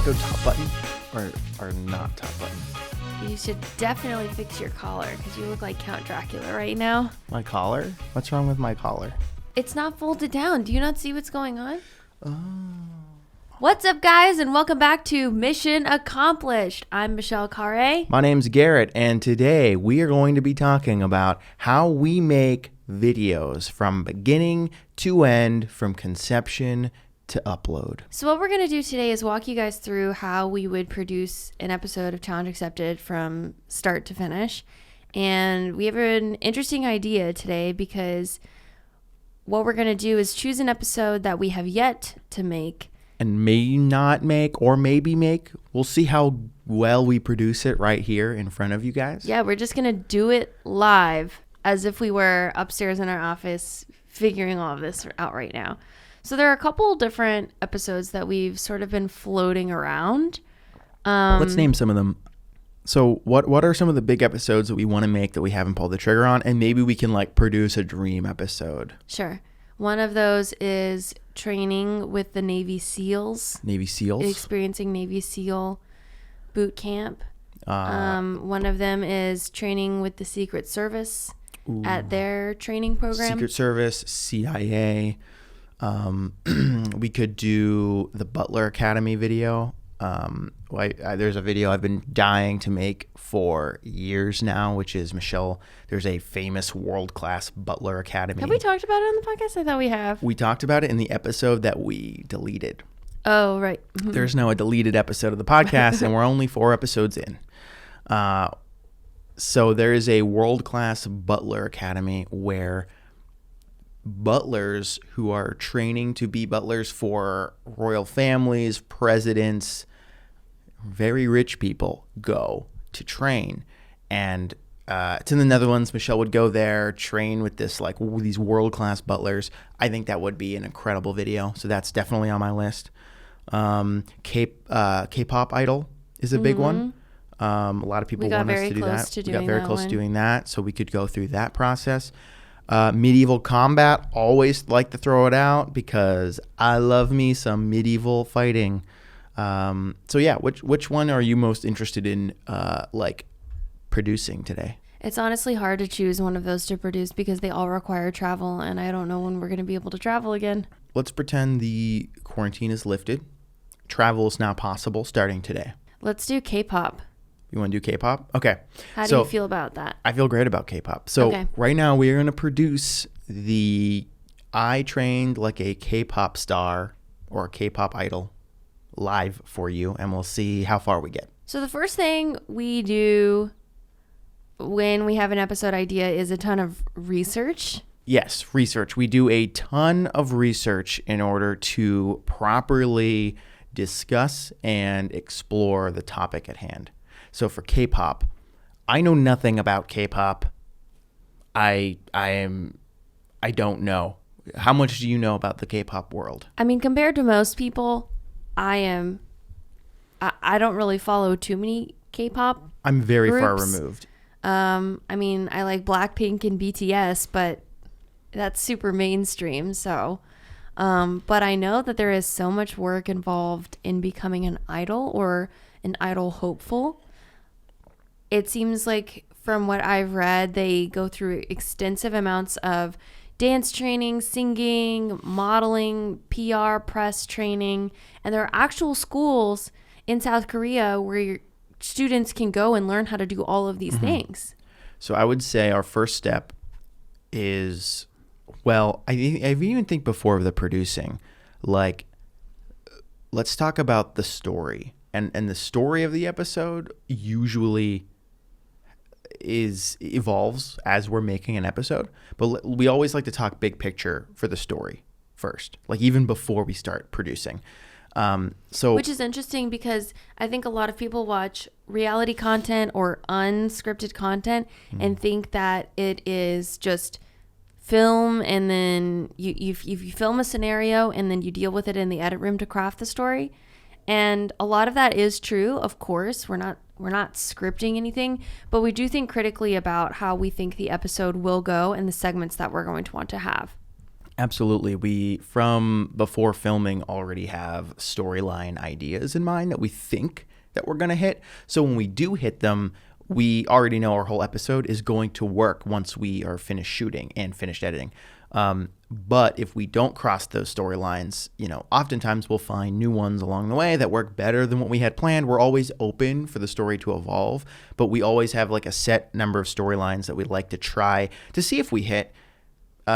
go top button or not top button? You should definitely fix your collar because you look like Count Dracula right now. My collar? What's wrong with my collar? It's not folded down. Do you not see what's going on? Oh. What's up, guys, and welcome back to Mission Accomplished. I'm Michelle Khare. My name's Garrett, and today we are going to be talking about how we make videos from beginning to end, from conception to upload. So what we're going to do today is walk you guys through how we would produce an episode of Challenge Accepted from start to finish. And we have an interesting idea today because what we're going to do is choose an episode that we have yet to make. And may not make or maybe make. We'll see how well we produce it right here in front of you guys. Yeah, we're just going to do it live as if we were upstairs in our office figuring all of this out right now. So there are a couple different episodes that we've sort of been floating around. Let's name some of them. So what are some of the big episodes that we want to make that we haven't pulled the trigger on? And maybe we can like produce a dream episode. Sure. One of those is training with the Navy SEALs. Navy SEALs? Experiencing Navy SEAL boot camp. One of them is training with the Secret Service at their training program. Secret Service, CIA. We could do the Butler Academy video. There's a video I've been dying to make for years now, which is Michelle. There's a famous world-class Butler Academy. Have we talked about it on the podcast? I thought we have. We talked about it in the episode that we deleted. Oh, right. Mm-hmm. There's now a deleted episode of the podcast, and we're only 4 episodes in. So there is a world-class Butler Academy where butlers who are training to be butlers for royal families, presidents, very rich people go to train. And it's in the Netherlands. Michelle would go there, train with these world-class butlers. I think that would be an incredible video. So that's definitely on my list. K-pop Idol is a big one. A lot of people want us to do that. We got very close to doing that. So we could go through that process. Medieval combat, always like to throw it out because I love me some medieval fighting. So yeah, which one are you most interested in producing today? It's honestly hard to choose one of those to produce because they all require travel, and I don't know when we're going to be able to travel again. Let's pretend the quarantine is lifted. Travel is now possible starting today. Let's do K-pop. You want to do K-pop? Okay. How do you feel about that? I feel great about K-pop. So Right now we are going to produce I trained like a K-pop star or a K-pop idol live for you, and we'll see how far we get. So the first thing we do when we have an episode idea is a ton of research. Yes, research. We do a ton of research in order to properly discuss and explore the topic at hand. So for K-pop, I know nothing about K-pop. I don't know. How much do you know about the K-pop world? I mean, compared to most people, I don't really follow too many K-pop I'm very groups. far removed. I mean, I like Blackpink and BTS, but that's super mainstream. So, but I know that there is so much work involved in becoming an idol or an idol hopeful. It seems like from what I've read, they go through extensive amounts of dance training, singing, modeling, PR, press training, and there are actual schools in South Korea where students can go and learn how to do all of these things. So I would say our first step is, I even think before the producing, let's talk about the story. And the story of the episode usually evolves as we're making an episode, but we always like to talk big picture for the story first, like even before we start producing. Which is interesting because I think a lot of people watch reality content or unscripted content and think that it is just film, and then you film a scenario and then you deal with it in the edit room to craft the story. And a lot of that is true. Of course, we're not scripting anything, but we do think critically about how we think the episode will go and the segments that we're going to want to have. Absolutely. We, from before filming, already have storyline ideas in mind that we think that we're going to hit. So when we do hit them, we already know our whole episode is going to work once we are finished shooting and finished editing. But if we don't cross those storylines, oftentimes we'll find new ones along the way that work better than what we had planned. We're always open for the story to evolve, but we always have like a set number of storylines that we'd like to try to see if we hit,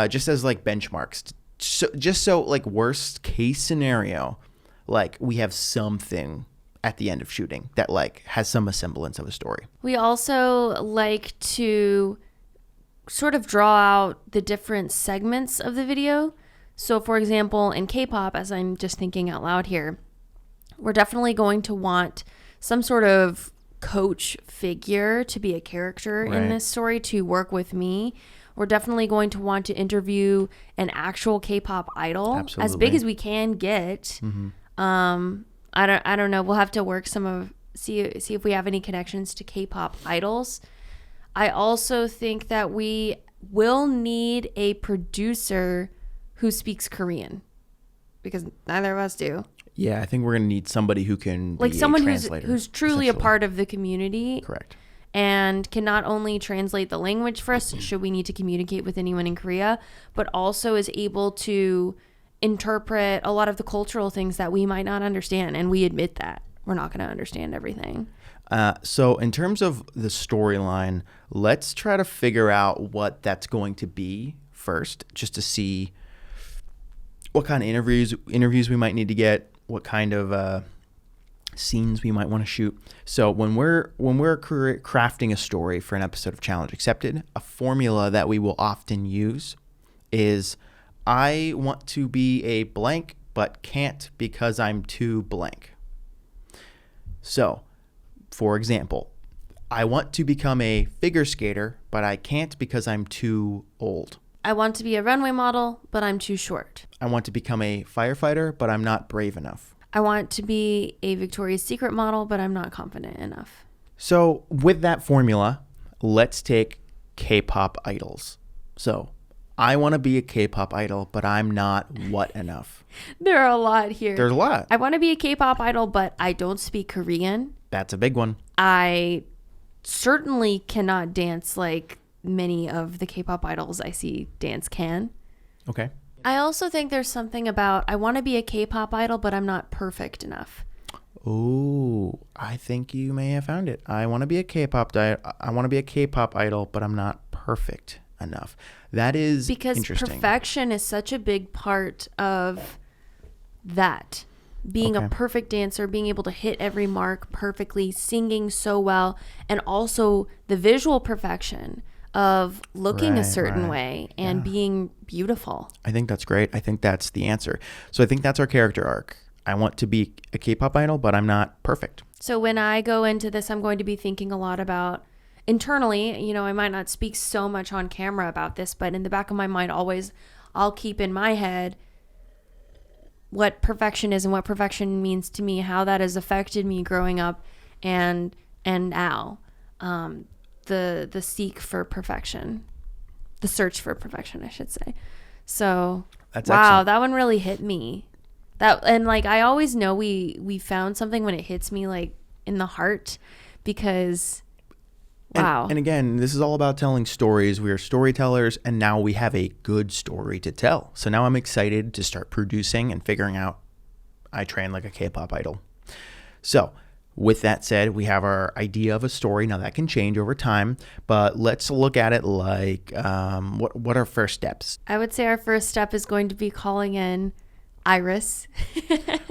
just as like benchmarks. So like worst case scenario, like we have something at the end of shooting that like has some semblance of a story. We also like to sort of draw out the different segments of the video. So for example, in K-pop, as I'm just thinking out loud here, we're definitely going to want some sort of coach figure to be a character in this story to work with me. We're definitely going to want to interview an actual K-pop idol. Absolutely. As big as we can get. Mm-hmm. I don't know. We'll have to work see if we have any connections to K-pop idols. I also think that we will need a producer who speaks Korean, because neither of us do. Yeah, I think we're going to need somebody who can like be someone a translator, who's truly a part of the community. Correct. And can not only translate the language for us, should we need to communicate with anyone in Korea, but also is able to interpret a lot of the cultural things that we might not understand. And we admit that we're not going to understand everything. So in terms of the storyline, let's try to figure out what that's going to be first, just to see what kind of interviews we might need to get, what kind of scenes we might want to shoot. So when we're crafting a story for an episode of Challenge Accepted, a formula that we will often use is, I want to be a blank but can't because I'm too blank. So, for example, I want to become a figure skater, but I can't because I'm too old. I want to be a runway model, but I'm too short. I want to become a firefighter, but I'm not brave enough. I want to be a Victoria's Secret model, but I'm not confident enough. So with that formula, let's take K-pop idols. So I want to be a K-pop idol, but I'm not what enough. There are a lot here. There's a lot. I want to be a K-pop idol, but I don't speak Korean. That's a big one. I certainly cannot dance like many of the K-pop idols I see dance can. Okay. I also think there's something about, I want to be a K-pop idol, but I'm not perfect enough. Ooh, I think you may have found it. I want to be a K-pop idol, but I'm not perfect enough. That is interesting. Because perfection is such a big part of that. Being a perfect dancer, being able to hit every mark perfectly, singing so well, and also the visual perfection of looking a certain way and being beautiful. I think that's great. I think that's the answer. So I think that's our character arc. I want to be a K-pop idol, but I'm not perfect. So when I go into this, I'm going to be thinking a lot about internally, I might not speak so much on camera about this, but in the back of my mind, always I'll keep in my head what perfection is and what perfection means to me, how that has affected me growing up and now. The seek for perfection, the search for perfection, I should say. So, that's wow, excellent. That one really hit me. I always know we found something when it hits me like in the heart, because wow. And again, this is all about telling stories. We are storytellers, and now we have a good story to tell. So now I'm excited to start producing and figuring out I train like a K-pop idol. So with that said, we have our idea of a story. Now that can change over time, but let's look at it like what are first steps? I would say our first step is going to be calling in Iris.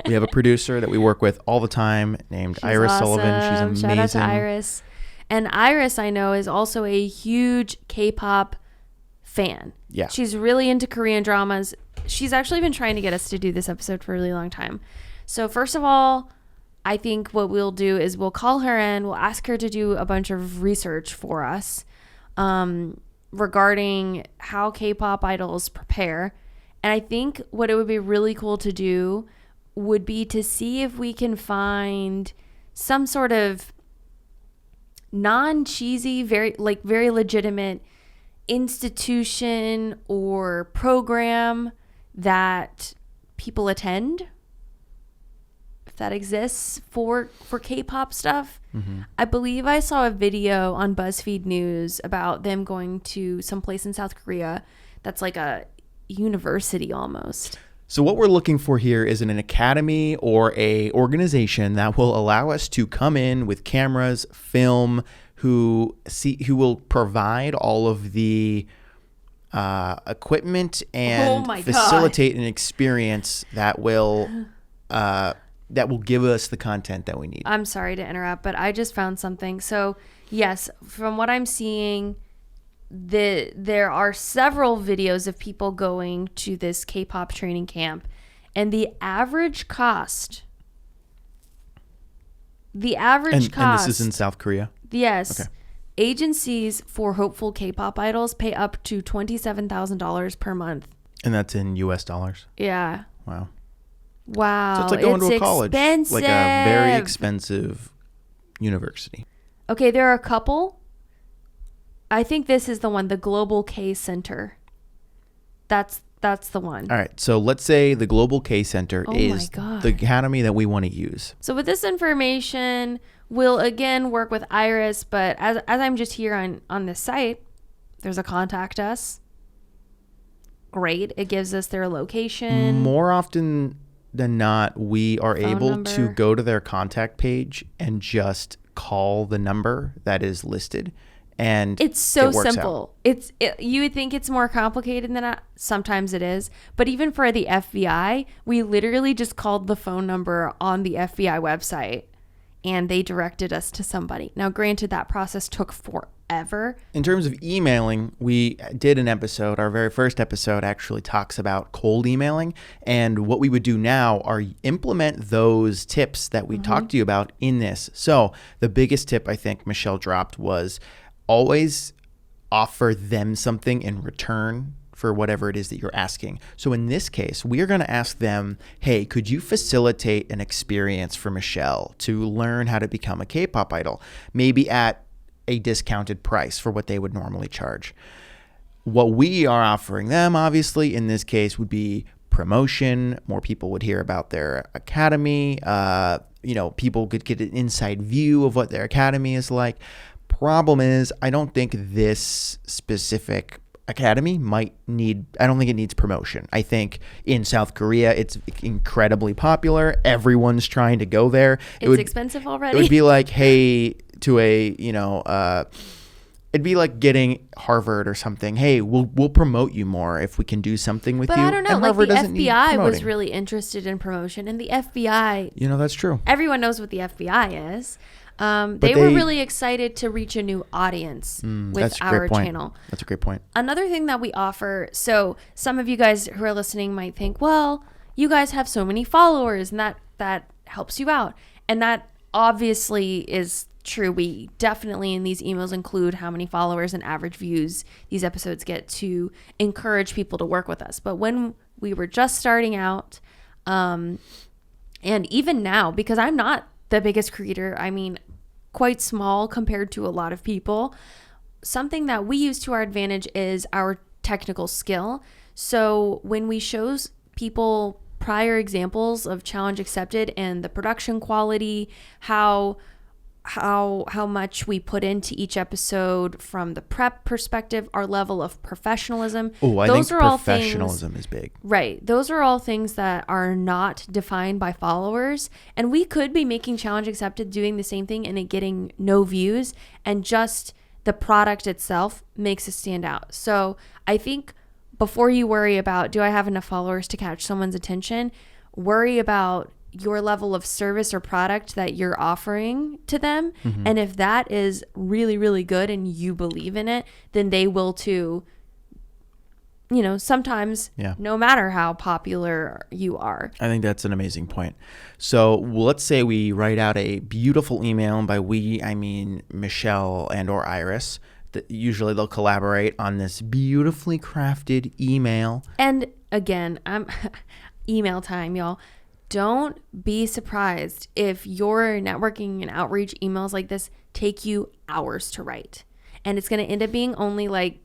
We have a producer that we work with all the time named Iris awesome. Sullivan. She's amazing. Shout out to Iris. And Iris, I know, is also a huge K-pop fan. Yeah. She's really into Korean dramas. She's actually been trying to get us to do this episode for a really long time. So first of all, I think what we'll do is we'll call her in. We'll ask her to do a bunch of research for us regarding how K-pop idols prepare. And I think what it would be really cool to do would be to see if we can find some sort of non-cheesy, very legitimate institution or program that people attend, if that exists for K-pop stuff. I believe I saw a video on BuzzFeed News about them going to some place in South Korea that's like a university almost. So what we're looking for here is an academy or a organization that will allow us to come in with cameras, film, who will provide all of the equipment and facilitate an experience that will give us the content that we need. I'm sorry to interrupt, but I just found something. So yes, from what I'm seeing, there are several videos of people going to this K-pop training camp, and the average cost. And this is in South Korea? Yes. Okay. Agencies for hopeful K-pop idols pay up to $27,000 per month. And that's in US dollars? Yeah. Wow. So it's like going to a college. Expensive. Like a very expensive university. Okay, there are a couple. I think this is the one, the Global K Center. That's the one. All right. So let's say the Global K Center is God. the academy that we want to use. So with this information, we'll again work with Iris, but as I'm just here on this site, there's a contact us. Great. It gives us their location. More often than not, we are able to go to their contact page and just call the number that is listed. And it's so it simple. You would think it's more complicated than that. Sometimes it is. But even for the FBI, we literally just called the phone number on the FBI website and they directed us to somebody. Now, granted, that process took forever. In terms of emailing, we did an episode. Our very first episode actually talks about cold emailing. And what we would do now are implement those tips that we talked to you about in this. So the biggest tip I think Michelle dropped was always offer them something in return for whatever it is that you're asking. So in this case, we are going to ask them, hey, could you facilitate an experience for Michelle to learn how to become a K-pop idol? Maybe at a discounted price for what they would normally charge. What we are offering them, obviously, in this case would be promotion. More people would hear about their academy. People could get an inside view of what their academy is like. Problem is, I don't think this specific academy I don't think it needs promotion. I think in South Korea, it's incredibly popular. Everyone's trying to go there. It's expensive already. It would be like, hey, to it'd be like getting Harvard or something. Hey, we'll promote you more if we can do something with you. But I don't know, and like Harvard the doesn't need FBI was promoting. really interested in promotion, and the FBI, that's true. Everyone knows what the FBI is. They were really excited to reach a new audience with our channel. That's a great point. Another thing that we offer, so some of you guys who are listening might think, well, you guys have so many followers and that helps you out. And that obviously is true. We definitely in these emails include how many followers and average views these episodes get to encourage people to work with us. But when we were just starting out, and even now, because I'm not the biggest creator, I mean, quite small compared to a lot of people, something that we use to our advantage is our technical skill. So when we show people prior examples of challenge accepted and the production quality, how much we put into each episode from the prep perspective, our level of professionalism. Oh, I think professionalism is big. Right. Those are all things that are not defined by followers. And we could be making challenge accepted, doing the same thing and it getting no views, and just the product itself makes us stand out. So I think before you worry about, do I have enough followers to catch someone's attention, worry about your level of service or product that you're offering to them. And if that is really, really good and you believe in it, then they will too. Sometimes no matter how popular you are. I think that's an amazing point. So let's say we write out a beautiful email, and by we, I mean Michelle and or Iris. Usually they'll collaborate on this beautifully crafted email. And again, I'm email time, y'all. Don't be surprised if your networking and outreach emails like this take you hours to write. And it's going to end up being only like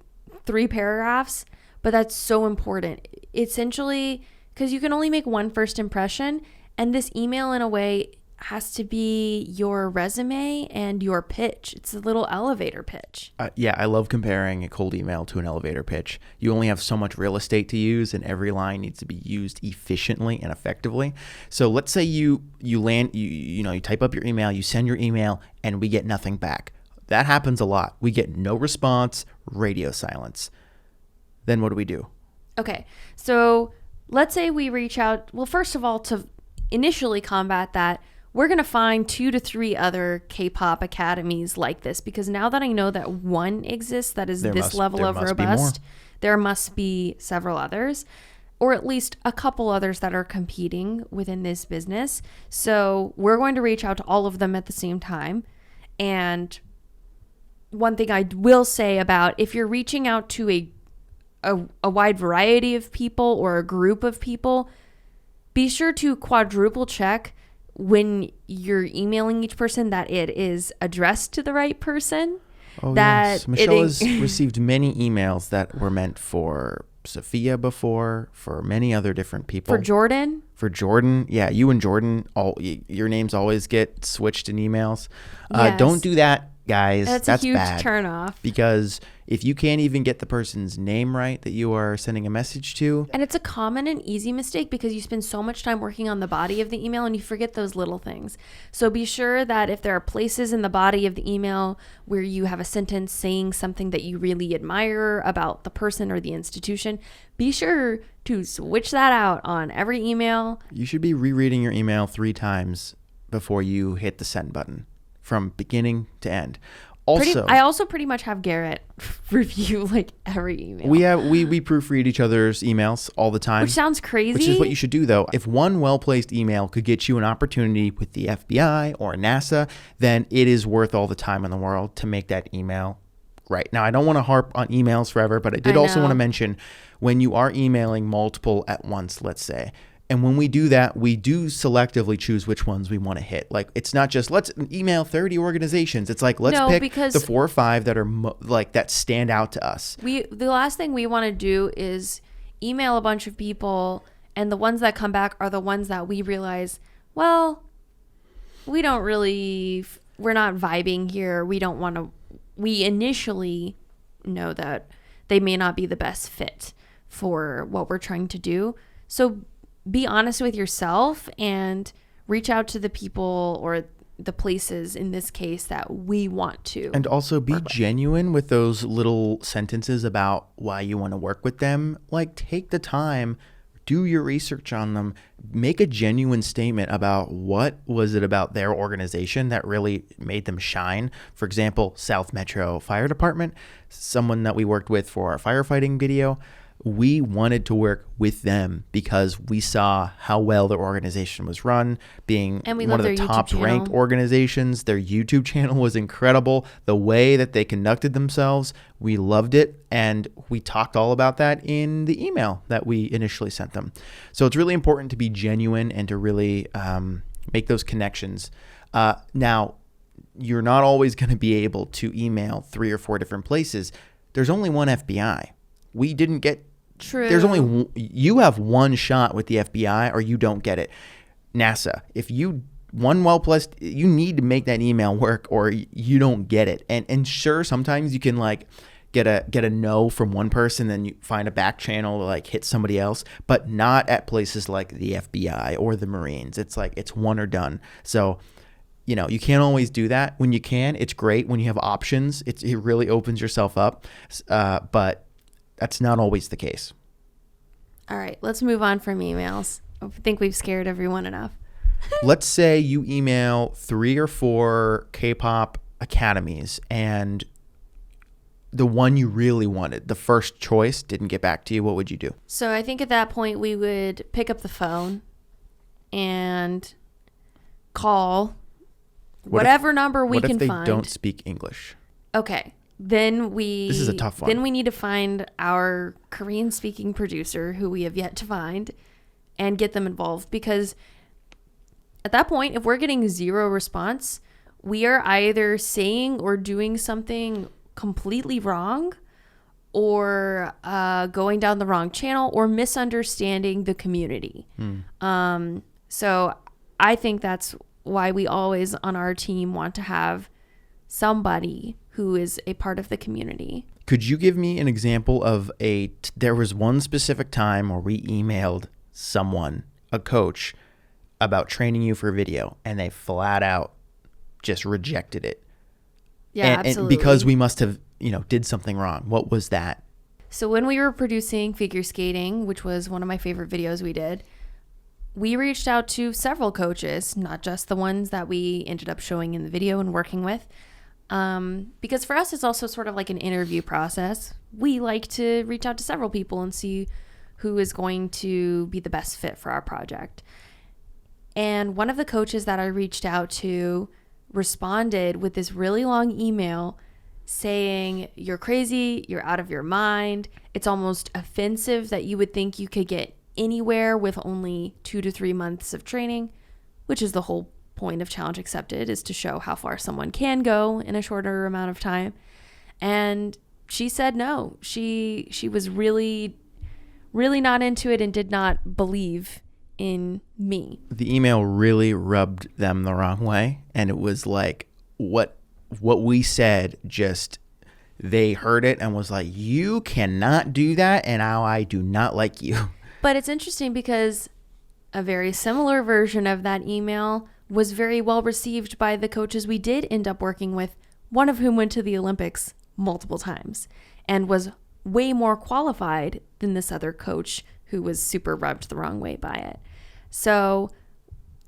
3 paragraphs, but that's so important. Essentially, because you can only make one first impression, and this email in a way has to be your resume and your pitch. It's a little elevator pitch. Yeah, I love comparing a cold email to an elevator pitch. You only have so much real estate to use, and every line needs to be used efficiently and effectively. So let's say you type up your email, you send your email, and we get nothing back. That happens a lot. We get no response, radio silence. Then what do we do? Okay, so let's say we reach out. Well, first of all, to initially combat that, we're going to find 2 to 3 other K-pop academies like this, because now that I know that one exists that is this level of robust, there must be several others, or at least a couple others that are competing within this business. So we're going to reach out to all of them at the same time. And one thing I will say about if you're reaching out to a wide variety of people or a group of people, be sure to quadruple check when you're emailing each person that it is addressed to the right person. Oh, yes. Michelle has received many emails that were meant for Sophia before, for many other different people. For Jordan? For Jordan. Yeah, you and Jordan, your names always get switched in emails. Yes. Don't do that, guys. That's a huge turnoff. Because if you can't even get the person's name right that you are sending a message to. And it's a common and easy mistake because you spend so much time working on the body of the email and you forget those little things. So be sure that if there are places in the body of the email where you have a sentence saying something that you really admire about the person or the institution, be sure to switch that out on every email. You should be rereading your email 3 times before you hit the send button from beginning to end. Also, I also pretty much have Garrett review like every email. We proofread each other's emails all the time. Which sounds crazy. Which is what you should do, though. If one well-placed email could get you an opportunity with the FBI or NASA, then it is worth all the time in the world to make that email right. Now, I don't want to harp on emails forever, but I did also want to mention when you are emailing multiple at once, let's say, and when we do that, we do selectively choose which ones we want to hit. Like, it's not just let's email 30 organizations. It's like, let's pick the 4 or 5 that are that stand out to us. The last thing we want to do is email a bunch of people, and the ones that come back are the ones that we realize, well, we're not vibing here. We initially know that they may not be the best fit for what we're trying to do. So be honest with yourself and reach out to the people or the places in this case that we want to. And also be genuine with those little sentences about why you want to work with them. Like, take the time, do your research on them, make a genuine statement about what was it about their organization that really made them shine. For example, South Metro Fire Department, someone that we worked with for our firefighting video. We wanted to work with them because we saw how well their organization was run, being one of the top ranked organizations. Their YouTube channel was incredible. The way that they conducted themselves, we loved it. And we talked all about that in the email that we initially sent them. So it's really important to be genuine and to really make those connections. Now, you're not always going to be able to email 3 or 4 different places. There's only one FBI. We didn't get. True. There's only you have one shot with the FBI, or you don't get it. NASA, if you you need to make that email work, or you don't get it. And sure, sometimes you can like get a no from one person, then you find a back channel to like hit somebody else, but not at places like the FBI or the Marines. It's like it's one or done. So, you know, you can't always do that. When you can, it's great. When you have options, it really opens yourself up. But that's not always the case. All right, let's move on from emails. I think we've scared everyone enough. Let's say you email 3 or 4 K-pop academies and the one you really wanted, the first choice, didn't get back to you. What would you do? So I think at that point we would pick up the phone and call whatever number we can find. What if they don't speak English? Okay. Then this is a tough one. Then we need to find our Korean-speaking producer, who we have yet to find, and get them involved. Because at that point, if we're getting 0 response, we are either saying or doing something completely wrong, or going down the wrong channel or misunderstanding the community. So I think that's why we always on our team want to have somebody who is a part of the community. Could you give me an example of there was one specific time where we emailed someone, a coach, about training you for video, and they flat out just rejected it? Yeah, and absolutely. because we must have, did something wrong. What was that? So when we were producing figure skating, which was one of my favorite videos we did, we reached out to several coaches, not just the ones that we ended up showing in the video and working with. Because for us, it's also sort of like an interview process. We like to reach out to several people and see who is going to be the best fit for our project. And one of the coaches that I reached out to responded with this really long email saying, "You're crazy, you're out of your mind. It's almost offensive that you would think you could get anywhere with only 2 to 3 months of training," which is the whole point of Challenge Accepted, is to show how far someone can go in a shorter amount of time. And she said no. She was really, really not into it and did not believe in me. The email really rubbed them the wrong way, and it was like what we said, just they heard it and was like, "You cannot do that, and now I do not like you." But it's interesting because a very similar version of that email was very well received by the coaches we did end up working with, one of whom went to the Olympics multiple times and was way more qualified than this other coach who was super rubbed the wrong way by it. So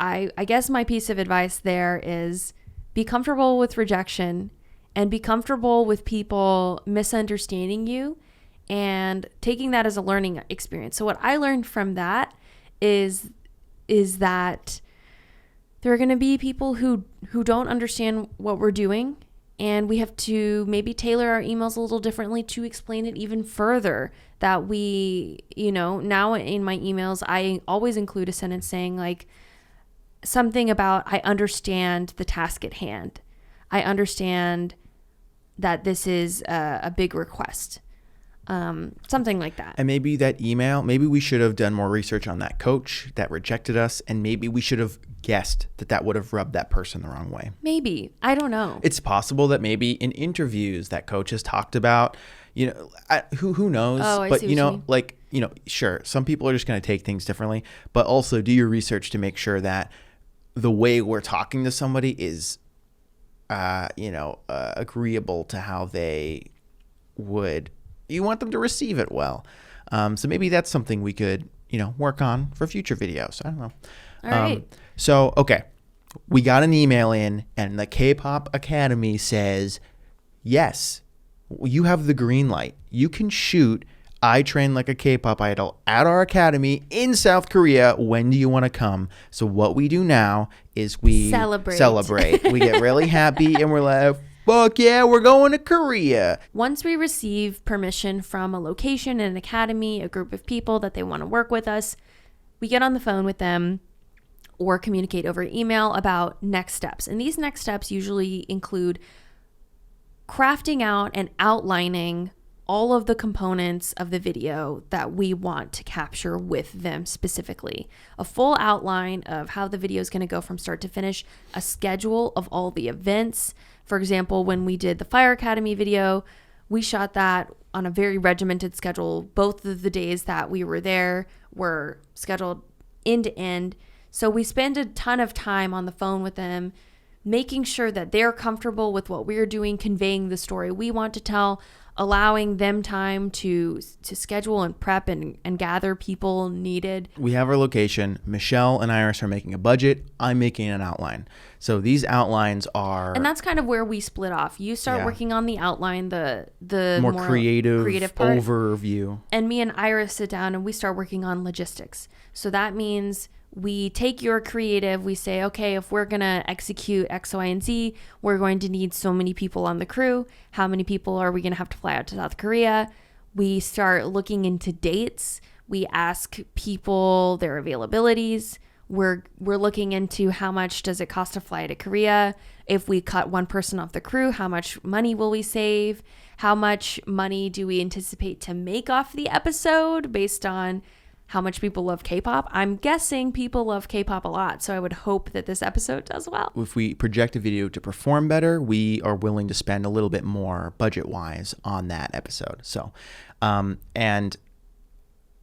I guess my piece of advice there is be comfortable with rejection and be comfortable with people misunderstanding you and taking that as a learning experience. So what I learned from that is that there are going to be people who don't understand what we're doing, and we have to maybe tailor our emails a little differently to explain it even further. That we, now in my emails, I always include a sentence saying like something about, I understand the task at hand. I understand that this is a big request. Something like that. And maybe that email, maybe we should have done more research on that coach that rejected us, and maybe we should have guessed that would have rubbed that person the wrong way. Maybe. I don't know. It's possible that maybe in interviews that coach has talked about, who knows? Oh, I but see what you mean. Sure, some people are just going to take things differently, but also do your research to make sure that the way we're talking to somebody is, agreeable to how they would. You want them to receive it well. So maybe that's something we could, work on for future videos. I don't know. All right. So, okay. We got an email in, and the K-Pop Academy says, yes, you have the green light. You can shoot I Train Like a K-Pop Idol at our academy in South Korea. When do you want to come? So what we do now is we celebrate. We get really happy, and we're like, fuck yeah, we're going to Korea. Once we receive permission from a location, an academy, a group of people that they want to work with us, we get on the phone with them or communicate over email about next steps. And these next steps usually include crafting out and outlining all of the components of the video that we want to capture with them specifically. A full outline of how the video is going to go from start to finish, a schedule of all the events. For example, when we did the Fire Academy video, we shot that on a very regimented schedule. Both of the days that we were there were scheduled end to end. So we spend a ton of time on the phone with them, making sure that they're comfortable with what we're doing, conveying the story we want to tell, allowing them time to schedule and prep and gather people needed. We have our location. Michelle and Iris are making a budget. I'm making an outline. So these outlines are... And that's kind of where we split off. You start working on the outline, the more creative part, overview. And me and Iris sit down and we start working on logistics. So that means we take your creative, we say, okay, if we're going to execute X, Y, and Z, we're going to need so many people on the crew. How many people are we going to have to fly out to South Korea? We start looking into dates. We ask people their availabilities. We're looking into how much does it cost to fly to Korea. If we cut one person off the crew, how much money will we save? How much money do we anticipate to make off the episode based on how much people love K-pop? I'm guessing people love K-pop a lot, so I would hope that this episode does well. If we project a video to perform better, we are willing to spend a little bit more budget-wise on that episode. So, and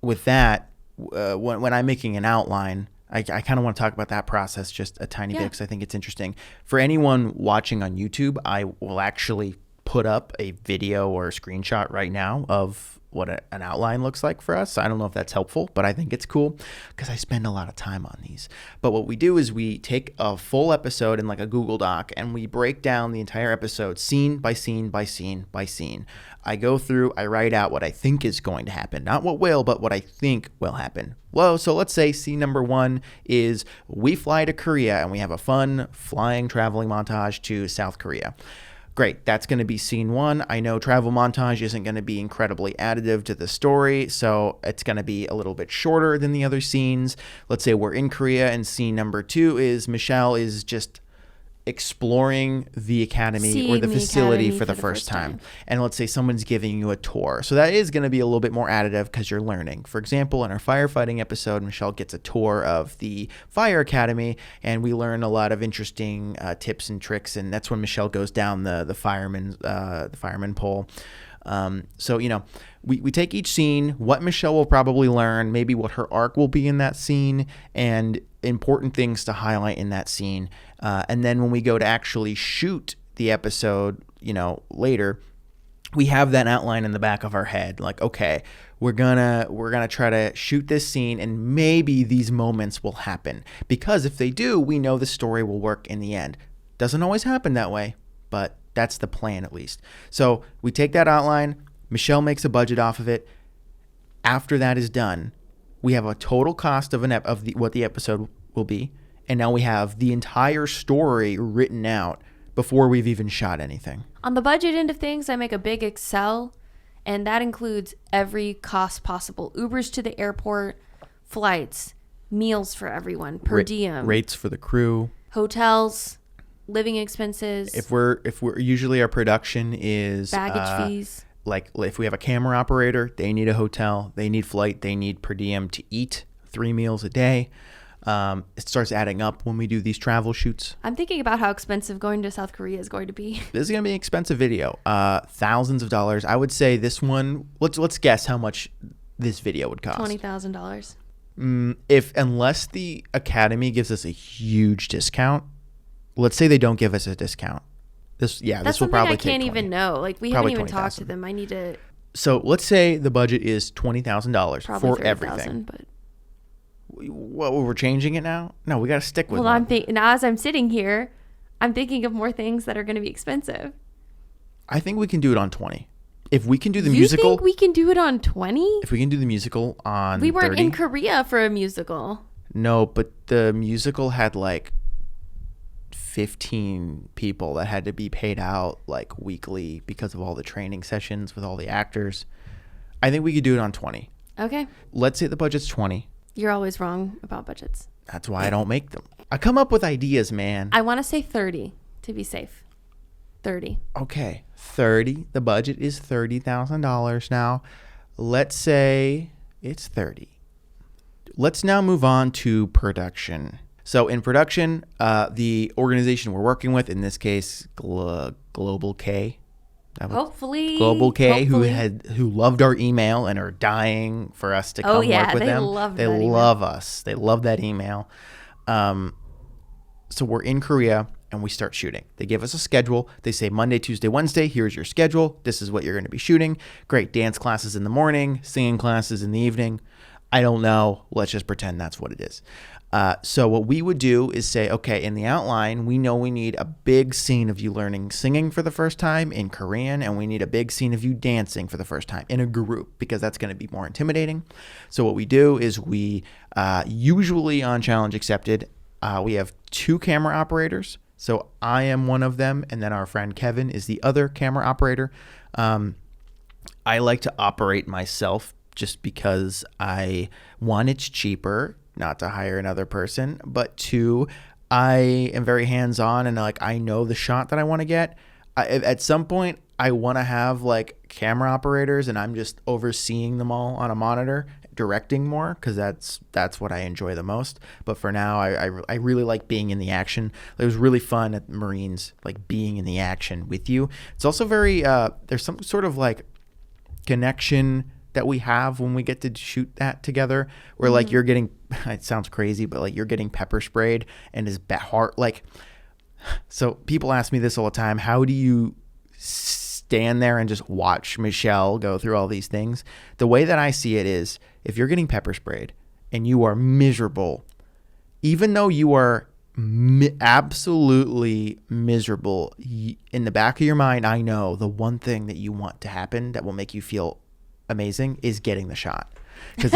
with that, when I'm making an outline, I kind of want to talk about that process just a tiny bit because I think it's interesting. For anyone watching on YouTube, I will actually put up a video or a screenshot right now of what an outline looks like for us. I don't know if that's helpful, but I think it's cool because I spend a lot of time on these. But what we do is we take a full episode in like a Google Doc and we break down the entire episode scene by scene by scene by scene. I go through, I write out what I think is going to happen. Not what will, but what I think will happen. Well, so let's say scene number 1 is we fly to Korea and we have a fun flying traveling montage to South Korea. Great, that's going to be scene 1. I know travel montage isn't going to be incredibly additive to the story, so it's going to be a little bit shorter than the other scenes. Let's say we're in Korea and scene number 2 is Michelle is just exploring the academy or the facility for the first time. And let's say someone's giving you a tour. So that is going to be a little bit more additive because you're learning. For example, in our firefighting episode, Michelle gets a tour of the fire academy and we learn a lot of interesting tips and tricks. And that's when Michelle goes down the fireman pole. So, you know, we take each scene, what Michelle will probably learn, maybe what her arc will be in that scene, and important things to highlight in that scene. And then when we go to actually shoot the episode, you know, later, we have that outline in the back of our head. Like, okay, we're gonna try to shoot this scene and maybe these moments will happen. Because if they do, we know the story will work in the end. Doesn't always happen that way, but that's the plan at least. So we take that outline, Michelle makes a budget off of it. After that is done, we have a total cost of what the episode will be. And now we have the entire story written out before we've even shot anything. On the budget end of things, I make a big Excel, and that includes every cost possible. Ubers to the airport, flights, meals for everyone, per diem. Rates for the crew. Hotels, living expenses. If we're usually our production is baggage fees. Like if we have a camera operator, they need a hotel, they need flight, they need per diem to eat 3 meals a day. It starts adding up when we do these travel shoots. I'm thinking about how expensive going to South Korea is going to be. This is going to be an expensive video. Thousands of dollars. I would say this one, let's guess how much this video would cost. $20,000. Unless the Academy gives us a huge discount, let's say they don't give us a discount. This will probably take I can't even know. Like we haven't even talked to them. I need to. So let's say the budget is $20,000 for everything. But what, we're changing it now? No, we got to stick with it. Well, now as I'm sitting here, I'm thinking of more things that are going to be expensive. I think we can do it on 20. If we can do the musical. You think we can do it on 20? If we can do the musical on 30. We weren't in Korea for a musical. No, but the musical had like 15 people that had to be paid out like weekly because of all the training sessions with all the actors. I think we could do it on 20. Okay. Let's say the budget's 20. You're always wrong about budgets. That's why I don't make them. I come up with ideas, man. I want to say 30 to be safe. 30. Okay. 30. The budget is $30,000 now. Let's say it's 30. Let's now move on to production. So in production, the organization we're working with, in this case, Global K. Hopefully. Global K, who loved our email and are dying for us to come work with them. They love us. They love that email. So we're in Korea and we start shooting. They give us a schedule. They say Monday, Tuesday, Wednesday, here's your schedule. This is what you're going to be shooting. Great. Dance classes in the morning, singing classes in the evening. I don't know. Let's just pretend that's what it is. So what we would do is say, okay, in the outline, we know we need a big scene of you learning singing for the first time in Korean, and we need a big scene of you dancing for the first time in a group, because that's going to be more intimidating. So what we do is we usually on Challenge Accepted, we have 2 camera operators. So I am one of them, and then our friend Kevin is the other camera operator. I like to operate myself just because it's cheaper. not to hire another person, but 2, I am very hands-on and like I know the shot that I want to get. At some point, I want to have like camera operators and I'm just overseeing them all on a monitor, directing more, because that's what I enjoy the most. But for now, I really like being in the action. It was really fun at Marines, like being in the action with you. It's also very there's some sort of like connection that we have when we get to shoot that together, where like you're getting, it sounds crazy, but like you're getting pepper sprayed and his heart, like, so people ask me this all the time, how do you stand there and just watch Michelle go through all these things? The way that I see it is, if you're getting pepper sprayed and you are miserable, even though you are absolutely miserable, in the back of your mind, I know the one thing that you want to happen that will make you feel amazing is getting the shot. Because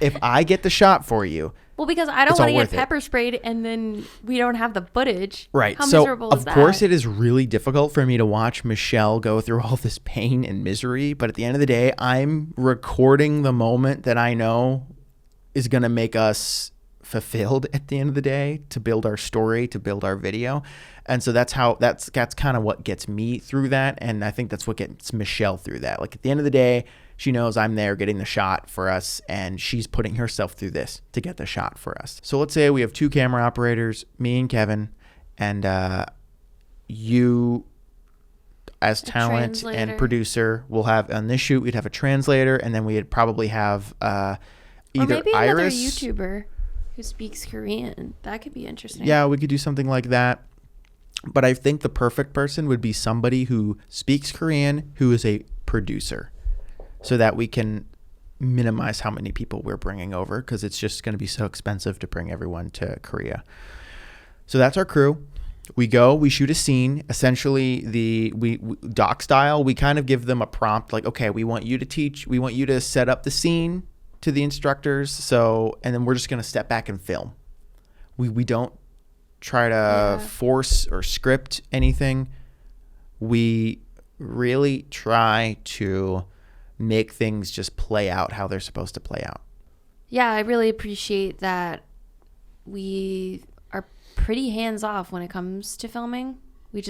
if I get the shot for you, well, because I don't want to get pepper sprayed and then we don't have the footage. Right. How so miserable is that? Of course it is really difficult for me to watch Michelle go through all this pain and misery, but at the end of the day, I'm recording the moment that I know is going to make us fulfilled at the end of the day, to build our story, to build our video. And so that's kind of what gets me through that, and I think that's what gets Michelle through that. Like at the end of the day, she knows I'm there getting the shot for us, and she's putting herself through this to get the shot for us. So let's say we have 2 camera operators, me and Kevin, and you as talent and producer will have, on this shoot, we'd have a translator, and then we'd probably have either or maybe Iris, another YouTuber who speaks Korean. That could be interesting. Yeah, we could do something like that. But I think the perfect person would be somebody who speaks Korean, who is a producer, so that we can minimize how many people we're bringing over, because it's just going to be so expensive to bring everyone to Korea. So that's our crew. We go, we shoot a scene. Essentially, we doc style, we kind of give them a prompt like, okay, we want you to set up the scene to the instructors. So, and then we're just going to step back and film. We don't try to force or script anything. We really try to make things just play out how they're supposed to play out. Yeah, I really appreciate that we are pretty hands off when it comes to filming. We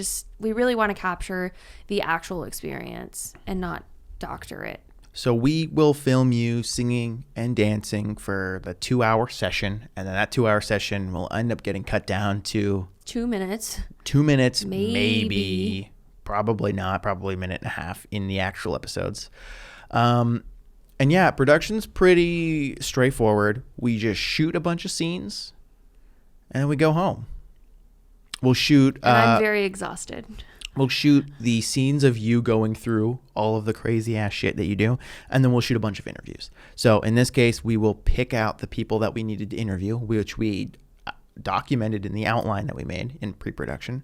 really want to capture the actual experience and not doctor it. So we will film you singing and dancing for the 2-hour session, and then that 2-hour session will end up getting cut down to 2 minutes. 2 minutes, maybe. Probably not, probably a minute and a half in the actual episodes. And yeah, production's pretty straightforward. We just shoot a bunch of scenes and then we go home. We'll shoot. And I'm very exhausted. We'll shoot the scenes of you going through all of the crazy ass shit that you do, and then we'll shoot a bunch of interviews. So in this case, we will pick out the people that we needed to interview, which we documented in the outline that we made in pre-production,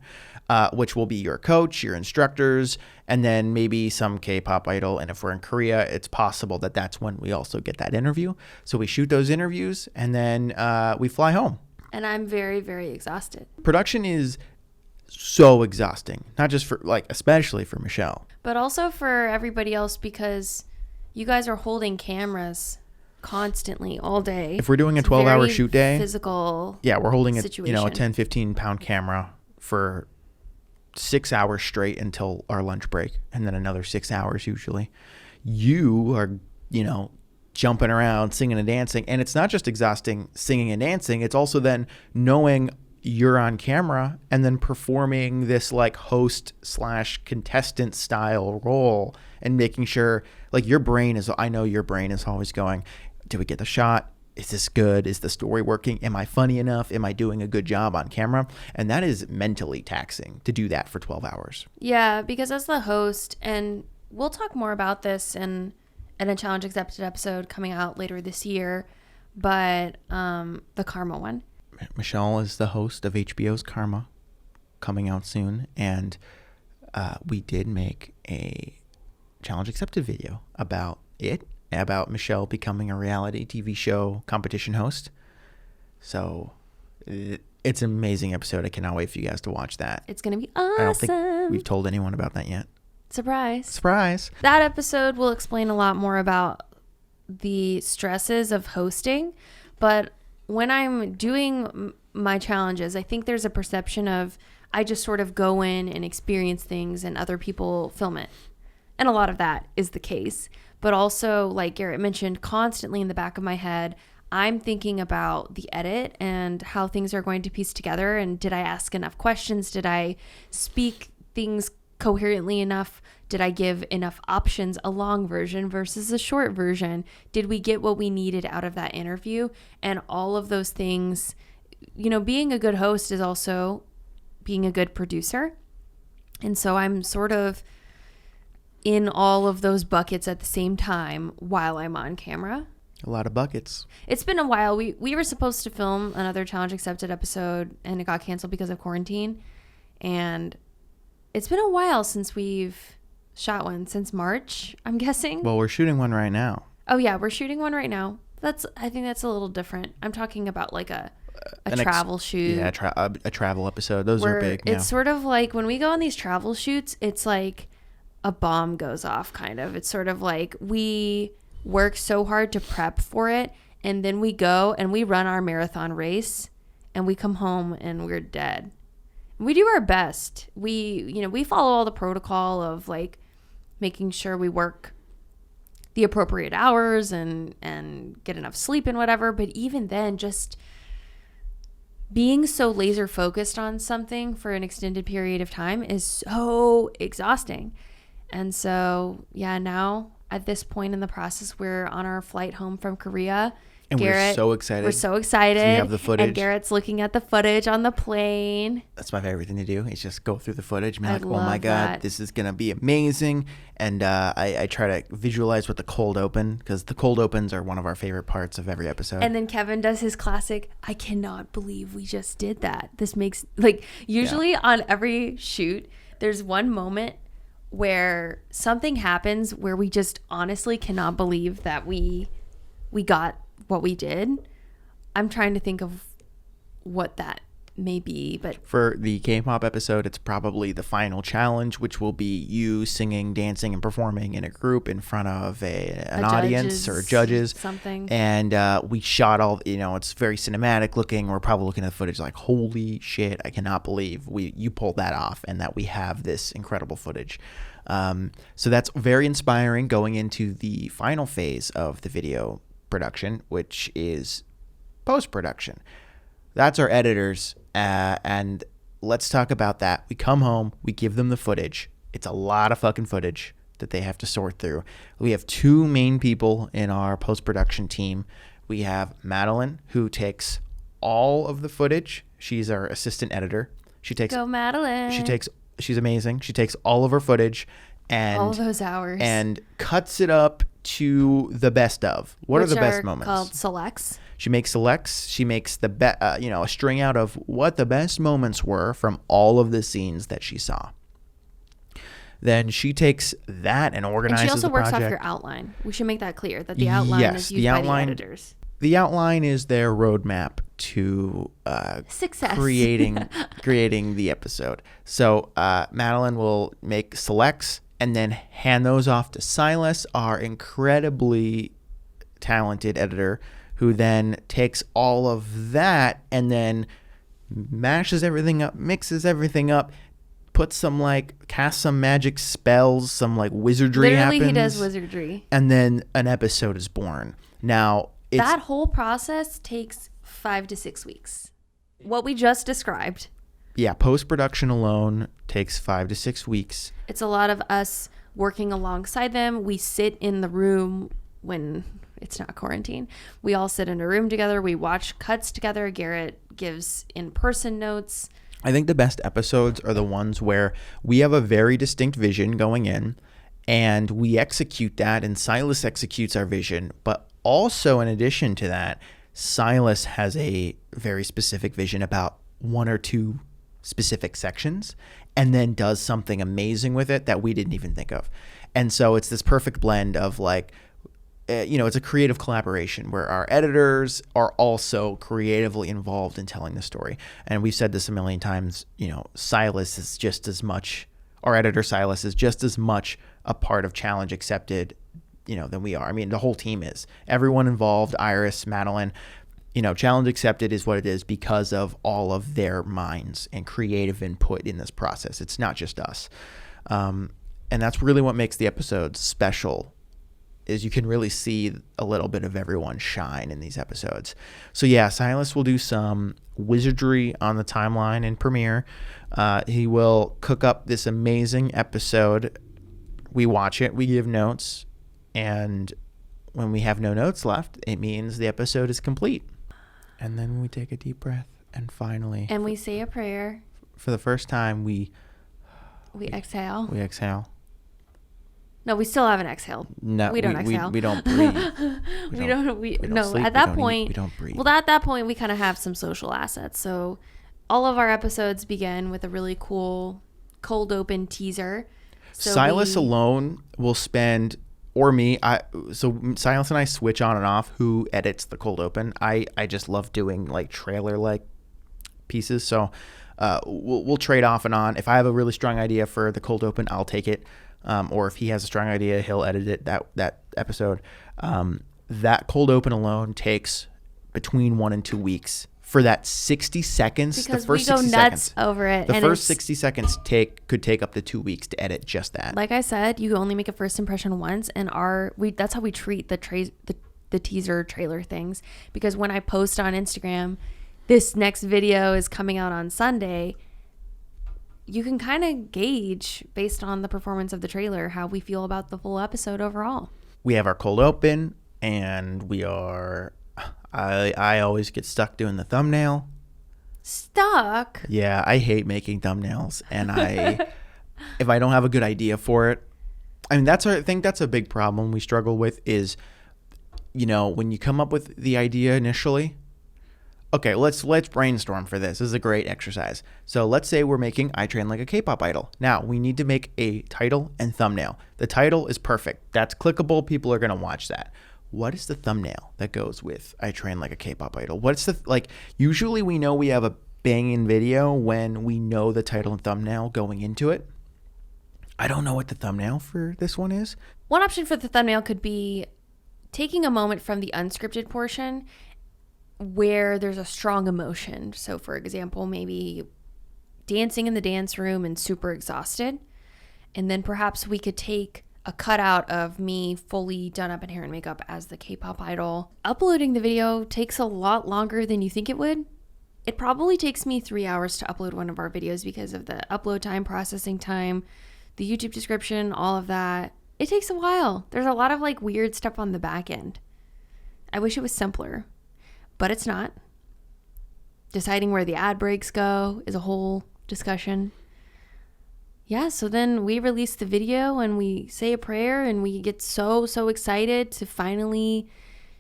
which will be your coach, your instructors, and then maybe some K-pop idol. And if we're in Korea, it's possible that that's when we also get that interview. So we shoot those interviews, and then we fly home. And I'm very, very exhausted. Production is so exhausting, not just for especially for Michelle, but also for everybody else, because you guys are holding cameras constantly all day. If we're doing a 12-hour shoot day, physical, we're holding a situation. a 10-15 pound camera for 6 hours straight until our lunch break, and then another 6 hours usually. You are jumping around, singing and dancing, and it's not just exhausting singing and dancing, it's also then knowing you're on camera and then performing this host / contestant style role, and making sure I know your brain is always going, did we get the shot? Is this good? Is the story working? Am I funny enough? Am I doing a good job on camera? And that is mentally taxing to do that for 12 hours. Yeah, because as the host, and we'll talk more about this in a Challenge Accepted episode coming out later this year, but the Karma one. Michelle is the host of HBO's Karma, coming out soon, and we did make a Challenge Accepted video about Michelle becoming a reality TV show competition host. So it's an amazing episode. I cannot wait for you guys to watch that. It's going to be awesome. I don't think we've told anyone about that yet. Surprise. That episode will explain a lot more about the stresses of hosting, but when I'm doing my challenges, I think there's a perception of I just sort of go in and experience things and other people film it. And a lot of that is the case. But also, like Garrett mentioned, constantly in the back of my head, I'm thinking about the edit and how things are going to piece together. And did I ask enough questions? Did I speak things coherently enough? Did I give enough options, a long version versus a short version? Did we get what we needed out of that interview? And all of those things, being a good host is also being a good producer. And so I'm sort of in all of those buckets at the same time while I'm on camera. A lot of buckets. It's been a while. We were supposed to film another Challenge Accepted episode, and it got canceled because of quarantine. And it's been a while since we've shot one, since March, I'm guessing. Well, we're shooting one right now. Oh yeah, we're shooting one right now. I think that's a little different. I'm talking about like a travel shoot. Yeah, a travel episode. Those are big. It's sort of like when we go on these travel shoots, it's like a bomb goes off, kind of. It's sort of like we work so hard to prep for it, and then we go and we run our marathon race, and we come home and we're dead. We do our best. We follow all the protocol of like making sure we work the appropriate hours and get enough sleep and whatever. But even then, just being so laser focused on something for an extended period of time is so exhausting. And so, yeah, now at this point in the process, we're on our flight home from Korea. And we're so excited. We're so excited. We have the footage. And Garrett's looking at the footage on the plane. That's my favorite thing to do. Is just go through the footage and be like, love oh my God, that. this is going to be amazing. And I try to visualize with the cold open, because the cold opens are one of our favorite parts of every episode. And then Kevin does his classic, I cannot believe we just did that. This makes, usually on every shoot, there's one moment where something happens where we just honestly cannot believe that we got what we did. I'm trying to think of what that may be, but for the K-pop episode, it's probably the final challenge, which will be you singing, dancing, and performing in a group in front of an audience or judges. Something. And we shot all, it's very cinematic looking. We're probably looking at the footage like, holy shit, I cannot believe you pulled that off and that we have this incredible footage. So that's very inspiring going into the final phase of the video production, which is post-production. That's our editors, and let's talk about that. We come home, we give them the footage. It's a lot of fucking footage that they have to sort through. We have two main people in our post-production team. We have Madeline, who takes all of the footage. She's our assistant editor. Go Madeline. She's amazing. She takes all of her footage and all those hours and cuts it up to the best of. What are the best moments? Called selects. She makes selects. She makes a string out of what the best moments were from all of the scenes that she saw. Then she takes that and organizes the project. And she also works off your outline. We should make that clear, that the outline is used by the editors. The outline is their roadmap to success, creating the episode. So Madeline will make selects and then hand those off to Silas, our incredibly talented editor, who then takes all of that and then mashes everything up, mixes everything up, casts some magic spells, some wizardry happens. Literally, he does wizardry. And then an episode is born. Now, that whole process takes 5 to 6 weeks. What we just described. Yeah, post-production alone takes 5 to 6 weeks. It's a lot of us working alongside them. We sit in the room when it's not quarantine. We all sit in a room together. We watch cuts together. Garrett gives in-person notes. I think the best episodes are the ones where we have a very distinct vision going in and we execute that, and Silas executes our vision. But also, in addition to that, Silas has a very specific vision about one or two specific sections and then does something amazing with it that we didn't even think of. And so it's this perfect blend of it's a creative collaboration where our editors are also creatively involved in telling the story. And we've said this a million times, Silas is just as much, our editor Silas is just as much a part of Challenge Accepted, than we are. I mean, the whole team is. Everyone involved, Iris, Madeline, Challenge Accepted is what it is because of all of their minds and creative input in this process. It's not just us. And that's really what makes the episodes special, is you can really see a little bit of everyone shine in these episodes. So yeah, Silas will do some wizardry on the timeline in Premiere. He will cook up this amazing episode. We watch it, we give notes, and when we have no notes left, it means the episode is complete. And then we take a deep breath, and finally... And we say a prayer. For the first time, we exhale. We exhale. No, we still haven't exhaled. No, we don't exhale. We don't breathe. We don't sleep, at that point, we don't breathe. Well, at that point, we kind of have some social assets. So all of our episodes begin with a really cool cold open teaser. So Silas alone will spend... Or me, so Silas and I switch on and off who edits the cold open. I just love doing like trailer like pieces. So we'll trade off and on. If I have a really strong idea for the cold open, I'll take it. Or if he has a strong idea, he'll edit it, that episode. That cold open alone takes between 1 and 2 weeks. For that 60 seconds, because the first we go 60 nuts seconds, over it. The first 60 seconds could take up to 2 weeks to edit just that. Like I said, you only make a first impression once, and that's how we treat the teaser trailer things. Because when I post on Instagram, this next video is coming out on Sunday, you can kind of gauge based on the performance of the trailer how we feel about the full episode overall. We have our cold open, and we are... I always get stuck doing the thumbnail. Stuck? Yeah, I hate making thumbnails, and if I don't have a good idea for it, I mean I think that's a big problem we struggle with is, when you come up with the idea initially. Okay, let's brainstorm for this. This is a great exercise. So let's say we're making I Train Like a K-pop Idol. Now we need to make a title and thumbnail. The title is perfect. That's clickable. People are gonna watch that. What is the thumbnail that goes with I Train Like a K-pop Idol? What's usually we know we have a banging video when we know the title and thumbnail going into it. I don't know what the thumbnail for this one is. One option for the thumbnail could be taking a moment from the unscripted portion where there's a strong emotion. So for example, maybe dancing in the dance room and super exhausted. And then perhaps we could take a cutout of me fully done up in hair and makeup as the K-pop idol. Uploading the video takes a lot longer than you think it would. It probably takes me 3 hours to upload one of our videos because of the upload time, processing time, the YouTube description, all of that. It takes a while. There's a lot of weird stuff on the back end. I wish it was simpler, but it's not. Deciding where the ad breaks go is a whole discussion. Yeah, so then we release the video and we say a prayer and we get so excited to finally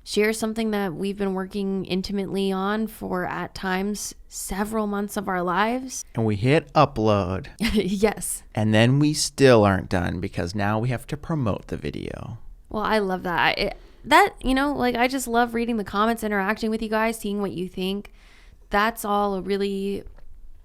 share something that we've been working intimately on for, at times, several months of our lives. And we hit upload. Yes. And then we still aren't done because now we have to promote the video. Well, I love that. I just love reading the comments, interacting with you guys, seeing what you think. That's all a really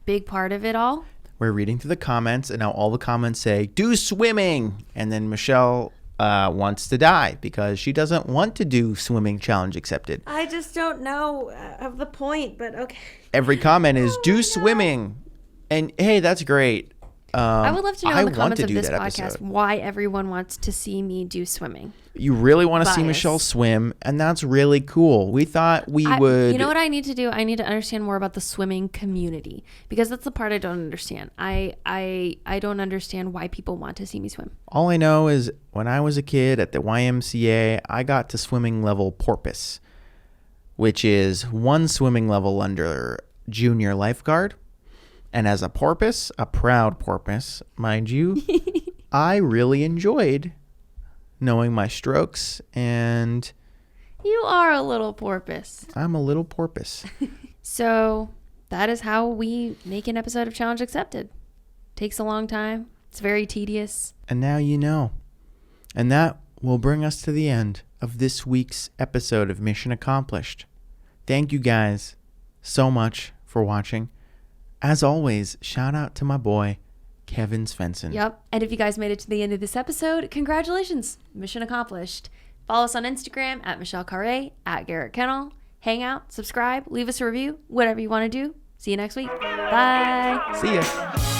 big part of it all. We're reading through the comments, and now all the comments say, do swimming. And then Michelle wants to die because she doesn't want to do swimming challenge accepted. I just don't know of the point, but okay. Every comment is, do swimming. And hey, that's great. I would love to know in the comments of this podcast episode. Why everyone wants to see me do swimming. You really want to see Michelle swim, and that's really cool. We thought we would... You know what I need to do? I need to understand more about the swimming community because that's the part I don't understand. I don't understand why people want to see me swim. All I know is when I was a kid at the YMCA, I got to swimming level porpoise, which is one swimming level under junior lifeguard. And as a porpoise, a proud porpoise, mind you, I really enjoyed knowing my strokes, and... You are a little porpoise. I'm a little porpoise. So that is how we make an episode of Challenge Accepted. Takes a long time. It's very tedious. And now you know. And that will bring us to the end of this week's episode of Mission Accomplished. Thank you guys so much for watching. As always, shout out to my boy, Kevin Svenson. Yep. And if you guys made it to the end of this episode, congratulations. Mission accomplished. Follow us on Instagram at Michelle Khare, at Garrett Kennell. hang out, subscribe, leave us a review, whatever you want to do. See you next week. Bye. See ya.